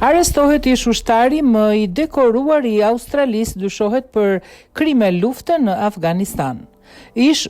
Arrestohet ish ushtari më i dekoruar i Australisë, dyshohet për krime lufte në Afganistan. Ish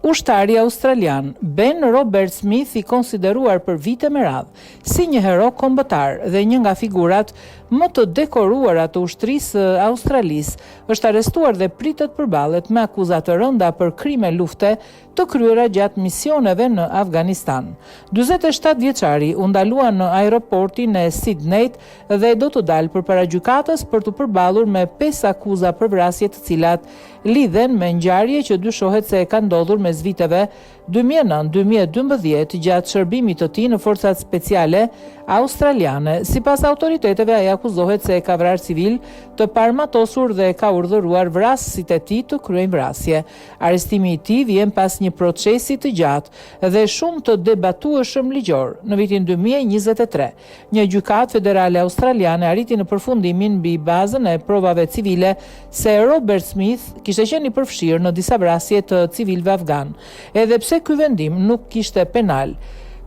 ushtari australian Ben Robert Smith, i konsideruar për vite me radhë si një hero kombëtar dhe një nga figurat më të dekoruara të ushtrisë Australisë, është arrestuar dhe pritet përballet me akuza të rënda për krime lufte të kryera gjatë misioneve në Afganistan. 47 vjeçari u ndalua në aeroportin e Sydneyt dhe do të dalë përpara gjykatës për të përballur me 5 akuza për vrasje, të cilat lidhen me ngjarje që dyshohet se ka ndodhur mes viteve 2009-2012 gjatë shërbimit të tij në forcat speciale australiane. Sipas autoriteteve, ai akuzohet se ka vrarë civil të parmatosur dhe ka urdhëruar vrasësit e tij të kryejnë vrasje. Arrestimi i tij vjen pas një procesi të gjatë dhe shumë të debatueshëm ligjor. Në vitin 2023, një gjykatë federale australiane arriti në përfundimin mbi bazën e provave civile se Robert Smith kishte qenë i përfshirë në disa vrasje të civilëve afgan, edhe pse ky vendim nuk kishte penal.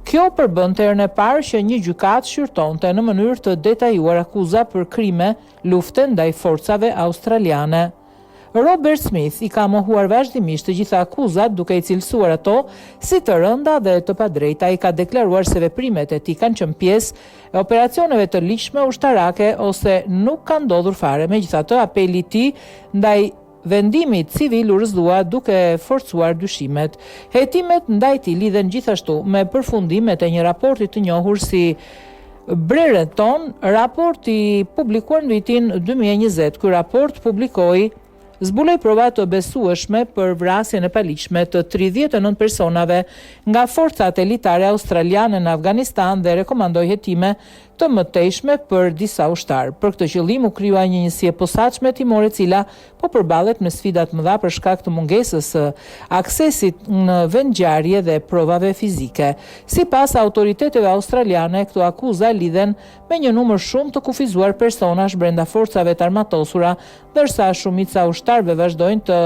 Kjo përbënte herën e parë që një gjykatë shqyrtonte në mënyrë të detajuar akuza për krime lufte ndaj forcave australiane. Robert Smith i ka mohuar vazhdimisht të gjitha akuzat, duke i cilësuar ato si të rënda dhe të padrejta. Ai ka deklaruar se veprimet e tij kanë qenë pjesë e operacioneve të ligjshme ushtarake ose nuk kanë ndodhur fare. Megjithatë, apeli i tij ndaj vendimit civil u rrëzdua duke forcuar dyshimet. Hetimet ndaj tij lidhen gjithashtu me përfundimet e një raporti të njohur si Brereton, raporti publikuar në vitin 2020. Ky raport publikoi zbuloi prova të besueshme për vrasjen e paligjshme të 39 personave nga forcat elitare australiane në Afganistan dhe rekomandoi hetime të mëtejshme për disa ushtar. Për këtë qëllim u krijua një njësi e posaçme timore, e cila po përballet me sfida të mëdha për shkak të mungesës së aksesit në vendngjarje dhe provave fizike. Sipas autoriteteve australiane, këto akuza lidhen me një numër shumë të kufizuar personash brenda forcave të armatosura, ndërsa shumica ushtarëve vazhdojnë të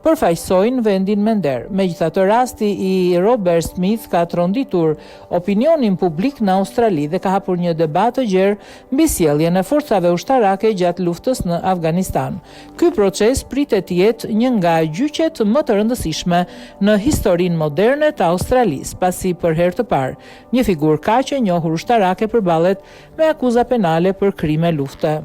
përfaqësojnë vendin me nder. Megjithatë, rasti i Robert Smith ka tronditur opinionin publik në Australi dhe ka hapur një debat të gjerë mbi sjelljen e forcave ushtarake gjatë luftës në Afganistan. Ky proces pritet të jetë një nga gjyqet më të rëndësishme në historinë moderne të Australisë, pasi për herë të parë një figurë kaq e njohur ushtarake përballet me akuza penale për krime lufte.